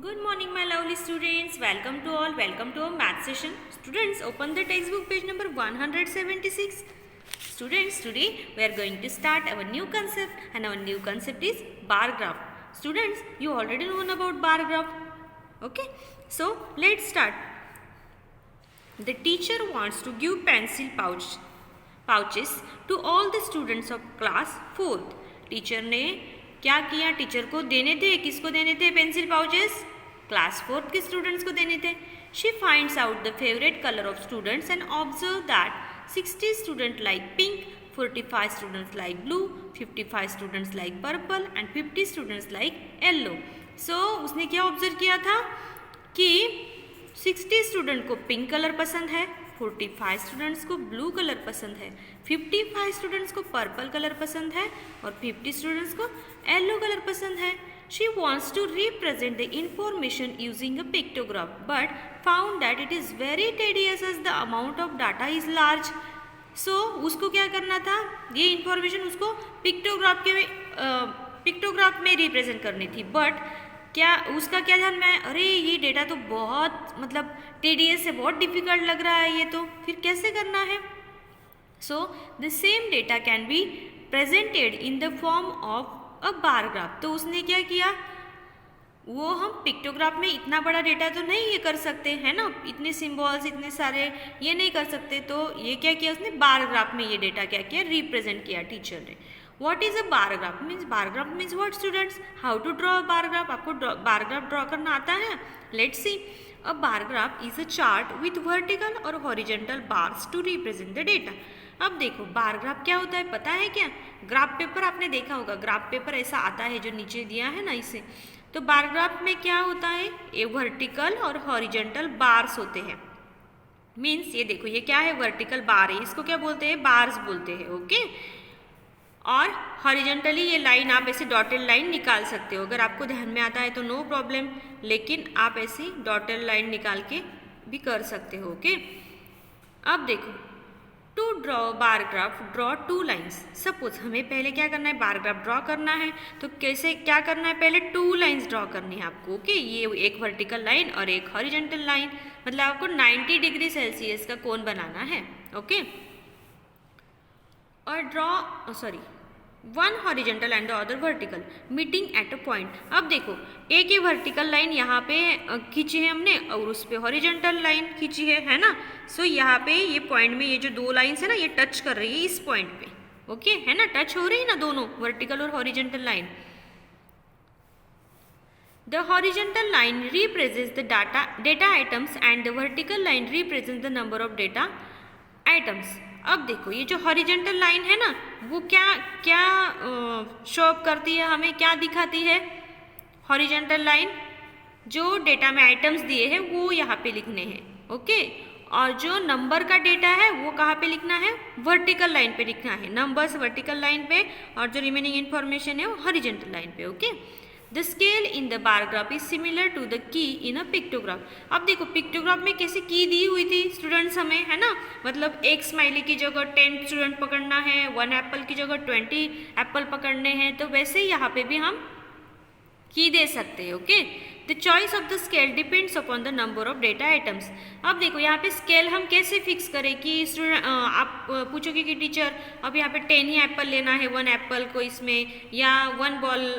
Good morning, my lovely students. Welcome to all. Welcome to our math session. Students, open the textbook page number 176. Students, today we are going to start our new concept, and our new concept is bar graph. Students, you already know about bar graph. Okay, so let's start. The teacher wants to give pencil pouches to all the students of class 4th. Teacher ने क्या किया? Teacher को देने थे, किसको देने थे pencil pouches? Class 4th के स्टूडेंट्स को देने थे. She finds out the favourite colour of students and observe that 60 student like pink, 45 students like blue, 55 students like purple and 50 students like yellow. So उसने क्या ऑब्जर्व किया था कि 60 student को पिंक कलर पसंद है, 45 स्टूडेंट्स को ब्लू कलर पसंद है, 55 स्टूडेंट्स को पर्पल कलर पसंद है और 50 स्टूडेंट्स को येलो कलर पसंद है. She wants to represent the information using a pictograph but found that it is very tedious as the amount of data is large. So उसको क्या करना था? ये इंफॉर्मेशन उसको पिक्टोग्राफ में रिप्रेजेंट करनी थी. बट क्या उसका क्या ध्यान में, अरे ये डेटा तो बहुत टेडियस है, बहुत डिफिकल्ट लग रहा है, ये तो फिर कैसे करना है? So the same data can be presented in the form of a bar graph. तो उसने क्या किया, वो हम पिक्टोग्राफ में इतना बड़ा डेटा तो नहीं ये कर सकते हैं ना, इतने सिंबल्स इतने सारे ये नहीं कर सकते. तो ये क्या किया उसने, बार ग्राफ में ये डेटा क्या किया, रिप्रेजेंट किया टीचर ने. What is a bar graph means, bar graph means what students, how to draw a bar graph. आपको बार ग्राफ ड्रॉ करना आता है? Let's see. A bar graph is a chart with vertical और horizontal bars to represent the data. अब देखो bar graph क्या होता है पता है क्या? ग्राफ पेपर आपने देखा होगा, ग्राफ पेपर ऐसा आता है जो नीचे दिया है ना इसे. तो बार ग्राफ में क्या होता है, ये वर्टिकल और हॉरिजॉन्टल बार्स होते हैं. मीन्स ये देखो ये क्या है, वर्टिकल बार है, इसको क्या बोलते हैं, बार्स बोलते हैं. ओके. और हॉरिजॉन्टली ये लाइन आप ऐसे डॉटेड लाइन निकाल सकते हो, अगर आपको ध्यान में आता है तो नो प्रॉब्लम, लेकिन आप ऐसी डॉटेड लाइन निकाल के भी कर सकते हो. ओके. अब देखो, to draw bar graph draw 2 lines. Suppose हमें पहले क्या करना है, बार ग्राफ ड्रॉ करना है. तो कैसे क्या करना है, पहले 2 लाइन्स ड्रॉ करनी है आपको. ओके. ये एक वर्टिकल लाइन और एक हॉरिजॉन्टल लाइन, मतलब आपको 90 डिग्री सेल्सियस का कोण बनाना है. ओके. और one horizontal and the other vertical meeting at a point. अब देखो एक ये वर्टिकल लाइन यहाँ पे खींची है हमने और उस पे हॉरिजॉन्टल लाइन खींची है ना. सो यहाँ पे ये पॉइंट में ये जो 2 लाइन्स है ना, ये टच कर रही है इस पॉइंट पे. ओके है ना, टच हो रही है ना दोनों, वर्टिकल और horizontal line. The horizontal line represents the data items and the vertical line represents the number of data items. अब देखो ये जो हॉरिजॉन्टल लाइन है ना, वो क्या शो अप करती है, हमें क्या दिखाती है? हॉरिजॉन्टल लाइन जो डेटा में आइटम्स दिए हैं वो यहाँ पे लिखने हैं. ओके. और जो नंबर का डेटा है वो कहाँ पे लिखना है, वर्टिकल लाइन पे लिखना है. नंबर्स वर्टिकल लाइन पे और जो रिमेनिंग इन्फॉर्मेशन है वो हॉरिजॉन्टल लाइन पे. Okay. The scale in the bar graph is similar to the key in a pictograph. अब देखो पिक्टोग्राफ में कैसे की दी हुई थी स्टूडेंट्स हमें, है ना, मतलब एक स्माइली की जगह 10 स्टूडेंट पकड़ना है, 1 एप्पल की जगह 20 एप्पल पकड़ने हैं. तो वैसे ही यहाँ पे भी हम की दे सकते हैं. Okay. The choice of the scale depends upon the number of data items. अब देखो यहाँ पे स्केल हम कैसे फिक्स करें कि स्टूडेंट आप पूछोगे कि टीचर अब यहाँ पे 10 ही एप्पल लेना है 1 एप्पल को इसमें, या 1 बॉल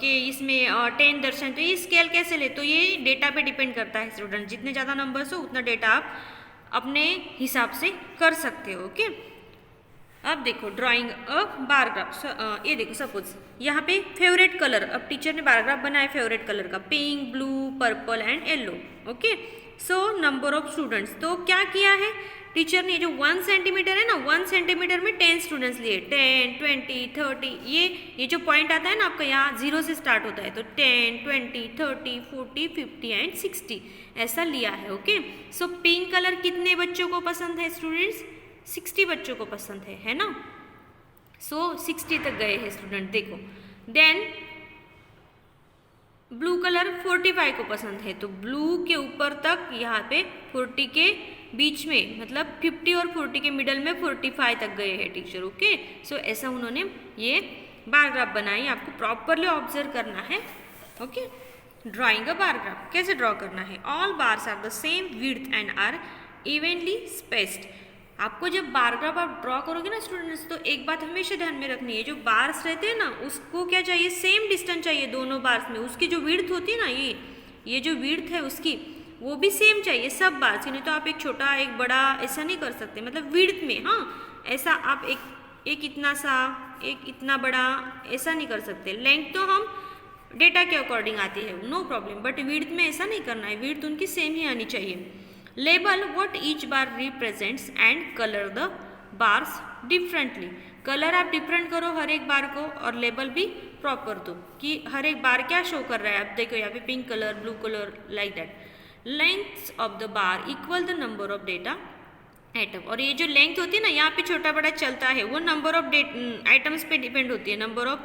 के इसमें 10 दर्शन, तो ये स्केल कैसे ले? तो ये डेटा पे डिपेंड करता है स्टूडेंट, जितने ज़्यादा नंबर्स हो उतना डेटा आप अपने हिसाब से कर सकते हो. ओके. अब देखो ड्राइंग अ बार ग्राफ. ये देखो सपोज यहाँ पे फेवरेट कलर, अब टीचर ने बार ग्राफ बनाया फेवरेट कलर का, pink, blue, purple and yellow. Okay. So number of students, तो क्या किया है टीचर ने, जो 1 सेंटीमीटर है ना, 1 सेंटीमीटर में 10 स्टूडेंट्स लिए, 10, 20, 30. ये जो पॉइंट आता है ना आपका, यहाँ 0 से स्टार्ट होता है, तो 10, 20, 30, 40, 50 एंड 60 ऐसा लिया है. ओके. सो पिंक कलर कितने बच्चों को पसंद है स्टूडेंट्स? 60 बच्चों को पसंद है ना. सो 60 तक गए हैं स्टूडेंट. देखो देन ब्लू कलर 45 को पसंद है, तो ब्लू के ऊपर तक यहाँ पे 40 के बीच में, मतलब 50 और 40 के मिडल में 45 तक गए हैं टीचर. ओके. सो ऐसा उन्होंने ये बार ग्राफ बनाई, आपको प्रॉपरली ऑब्जर्व करना है. Okay. Drawing a bar graph, कैसे ड्रॉ करना है? All bars are the same width and are evenly spaced. आपको जब बार ग्राफ आप ड्रॉ करोगे ना स्टूडेंट्स, तो एक बात हमेशा ध्यान में रखनी है, जो बार्स रहते हैं ना उसको क्या चाहिए, सेम डिस्टेंस चाहिए दोनों बार्स में। उसकी जो विड्थ होती है ना, ये जो विड्थ है उसकी, वो भी सेम चाहिए सब बार्स। नहीं तो आप एक छोटा एक बड़ा ऐसा नहीं कर सकते, मतलब विड्थ में, हाँ ऐसा आप एक इतना सा एक इतना बड़ा ऐसा नहीं कर सकते। लेंथ तो हम डेटा के अकॉर्डिंग आती है, नो प्रॉब्लम, बट विड्थ में ऐसा नहीं करना है, विड्थ उनकी सेम ही आनी चाहिए। Label what each bar represents and colour the bars differently. Colour आप डिफरेंट करो हर एक बार को, और लेबल भी प्रॉपर दो कि हर एक बार क्या शो कर रहा है। आप देखो यहाँ पे pink colour, blue colour, like that. Length of the bar equal the number of data item. और ये जो लेंथ होती है ना, यहाँ पे छोटा बड़ा चलता है, वो नंबर ऑफ आइटम्स पे डिपेंड होती है। नंबर ऑफ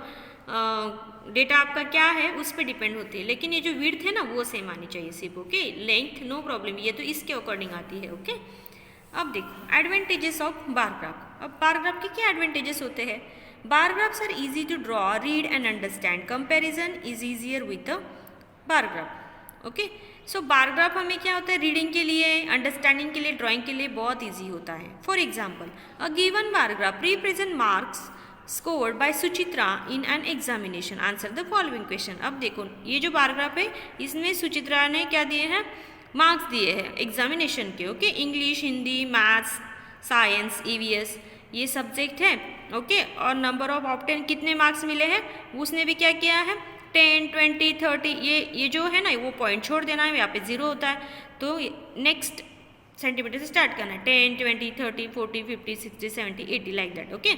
डेटा आपका क्या है उस पर डिपेंड होती है, लेकिन ये जो विड्थ है ना वो सेम आनी चाहिए सिर्फ। ओके, लेंथ नो प्रॉब्लम, ये तो इसके अकॉर्डिंग आती है। ओके, अब देखो एडवांटेजेस ऑफ बार ग्राफ। अब बार ग्राफ के क्या एडवांटेजेस होते हैं? Bar graphs are easy to draw, read and understand. Comparison is easier with the bar graph. Okay, so bar graph हमें क्या होता है, रीडिंग के लिए, अंडरस्टैंडिंग के लिए, ड्राइंग के लिए बहुत ईजी होता है। For example, a given bar graph represent marks scored by Suchitra in an examination, answer the following question. अब देखो ये जो बार ग्राफ है, इसमें सुचित्रा ने क्या दिए हैं, मार्क्स दिए हैं एग्जामिनेशन के। Okay, English, Hindi, maths, science, EVS ये सब्जेक्ट है। ओके, और नंबर ऑफ ऑप्टेन कितने मार्क्स मिले हैं उसने भी क्या किया है, 10, 20, 30, ये जो है ना वो पॉइंट छोड़ देना है, यहाँ पे 0 होता है, तो नेक्स्ट सेंटीमीटर से स्टार्ट करना है, 10, 20, 30, 40, 50, 60, 70, 80 लाइक दैट। ओके,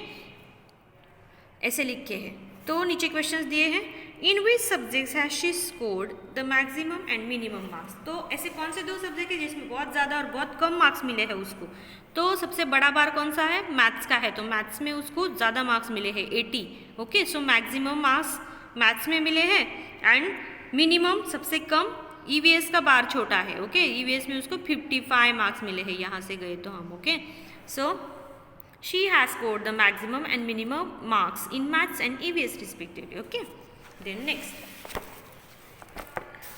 ऐसे लिख के है। तो नीचे क्वेश्चंस दिए हैं, in which subjects has she scored the maximum and minimum marks. तो ऐसे कौन से दो सब्जेक्ट है जिसमें बहुत ज़्यादा और बहुत कम मार्क्स मिले हैं उसको? तो सबसे बड़ा बार कौन सा है, मैथ्स का है, तो मैथ्स में उसको ज़्यादा मार्क्स मिले हैं 80। Okay, so maximum marks maths में मिले हैं, एंड मिनिमम सबसे कम ईवीएस का बार छोटा है। ओके, ईवीएस में उसको 55 मार्क्स मिले हैं, यहाँ से गए तो हम। Okay, so she has scored the maximum and minimum marks in maths and EVS respectively. Okay, then next,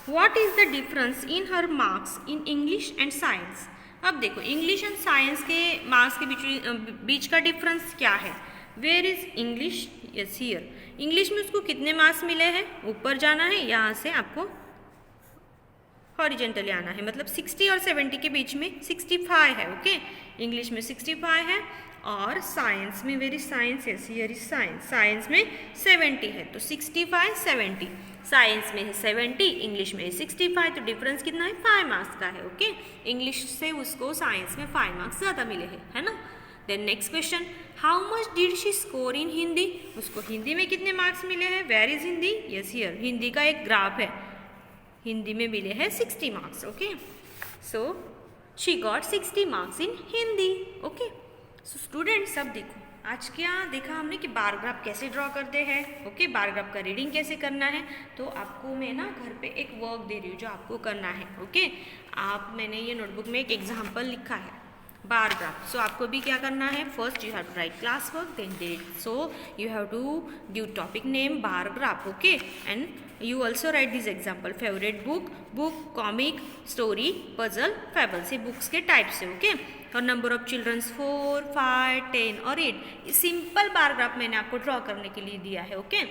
what is the difference in her marks in English and science? अब देखो इंग्लिश एंड साइंस के marks के बीच का difference क्या है? Where is English, yes here. English में उसको कितने मार्क्स मिले हैं, ऊपर जाना है, यहाँ से आपको हॉरिजेंटली आना है, मतलब 60 और 70 के बीच में 65 है। ओके, इंग्लिश में 65 है, और साइंस में, where is science, yes here is science, science में 70 है, तो 65, 70, साइंस में है 70, इंग्लिश में है 65, तो डिफरेंस कितना है, 5 मार्क्स का है। ओके, इंग्लिश से उसको साइंस में 5 मार्क्स ज़्यादा मिले हैं, है ना। Then next question, how much did she score in Hindi, उसको हिंदी में कितने मार्क्स मिले हैं, where is Hindi, yes here, Hindi का एक ग्राफ है, हिंदी में मिले हैं 60 marks. Okay, so she got 60 marks in Hindi. Okay, so students अब देखो आज क्या देखा हमने कि बार ग्राफ कैसे ड्रॉ करते हैं। ओके, बार ग्राफ का रीडिंग कैसे करना है, तो आपको मैं ना घर पे एक वर्क दे रही हूँ जो आपको करना है। ओके, मैंने ये नोटबुक में एक एग्जाम्पल लिखा है बार ग्राफ। सो आपको भी क्या करना है, first you have to write class work, then date, so you have to give topic name bar graph. Okay, and you also write this example, favorite book, comic, story, puzzle, fables, ये books के type से। Okay, और number of children's 4, 5, 10 और 8। Simple bar graph मैंने आपको draw करने के लिए दिया है। ओके,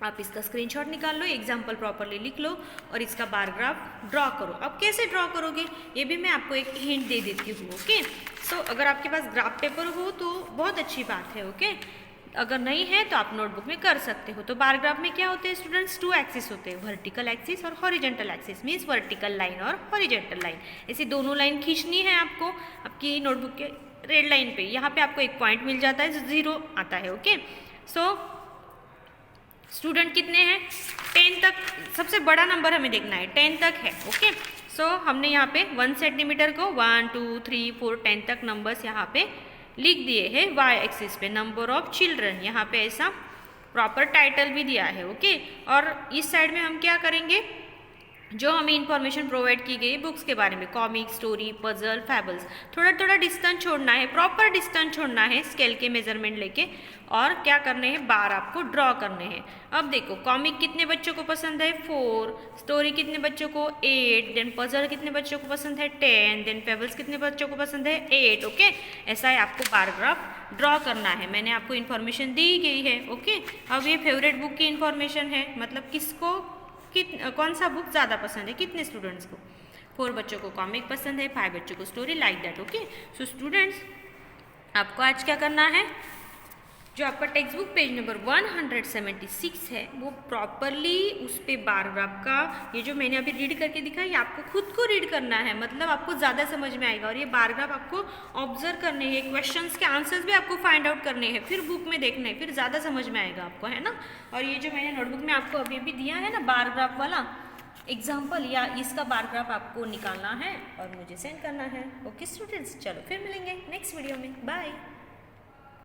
आप इसका स्क्रीनशॉट निकाल लो, एग्जाम्पल प्रॉपरली लिख लो और इसका बार ग्राफ ड्रॉ करो। अब कैसे ड्रॉ करोगे ये भी मैं आपको एक हिंट दे देती हूँ। ओके, सो अगर आपके पास ग्राफ पेपर हो तो बहुत अच्छी बात है। ओके, अगर नहीं है तो आप नोटबुक में कर सकते हो। तो बार ग्राफ में क्या होते हैं स्टूडेंट्स, 2 एक्सिस होते हैं, वर्टिकल एक्सिस और horizontal axis. Means vertical line और हॉरिजेंटल लाइन, ऐसी दोनों लाइन खींचनी है आपको आपकी नोटबुक के रेड लाइन पे। यहाँ पे आपको एक पॉइंट मिल जाता है जो 0 आता है। ओके, सो स्टूडेंट कितने हैं, 10 तक सबसे बड़ा नंबर हमें देखना है, 10 तक है। ओके, सो हमने यहाँ पे 1 सेंटीमीटर को 1, 2, 3, 4, 10 तक नंबर्स यहाँ पे लिख दिए हैं वाई एक्सिस पे। नंबर ऑफ चिल्ड्रन यहाँ पे ऐसा प्रॉपर टाइटल भी दिया है। ओके, और इस साइड में हम क्या करेंगे, जो हमें इंफॉर्मेशन प्रोवाइड की गई बुक्स के बारे में, कॉमिक, स्टोरी, पजल, फैबल्स, थोड़ा थोड़ा डिस्टेंस छोड़ना है, प्रॉपर डिस्टेंस छोड़ना है स्केल के मेजरमेंट लेके, और क्या करने हैं, बार आपको ड्रॉ करने हैं। अब देखो कॉमिक कितने बच्चों को पसंद है, 4, स्टोरी कितने बच्चों को, 8, देन पजल कितने बच्चों को पसंद है, 10, देन फैबल्स कितने बच्चों को पसंद है, 8। ओके, ऐसा है आपको बार ग्राफ ड्रॉ करना है। मैंने आपको इन्फॉर्मेशन दी गई है। ओके, अब ये फेवरेट बुक की इन्फॉर्मेशन है, मतलब किसको कौन सा बुक ज़्यादा पसंद है, कितने स्टूडेंट्स को, 4 बच्चों को कॉमिक पसंद है, 5 बच्चों को story, like that. Okay, so students आपको आज क्या करना है, जो आपका टेक्स्ट बुक पेज नंबर 176 है वो प्रॉपरली उस पर बार ग्राफ का ये जो मैंने अभी रीड करके दिखाया, ये आपको खुद को रीड करना है, मतलब आपको ज़्यादा समझ में आएगा। और ये बार ग्राफ आपको ऑब्जर्व करने हैं, क्वेश्चंस के आंसर्स भी आपको फाइंड आउट करने हैं, फिर बुक में देखना है, फिर ज़्यादा समझ में आएगा आपको, है ना। और ये जो मैंने नोटबुक में आपको अभी भी दिया है ना बार ग्राफ वाला एग्जाम्पल, या इसका बार ग्राफ आपको निकालना है और मुझे सेंड करना है। ओके स्टूडेंट्स, चलो फिर मिलेंगे नेक्स्ट वीडियो में, बाय।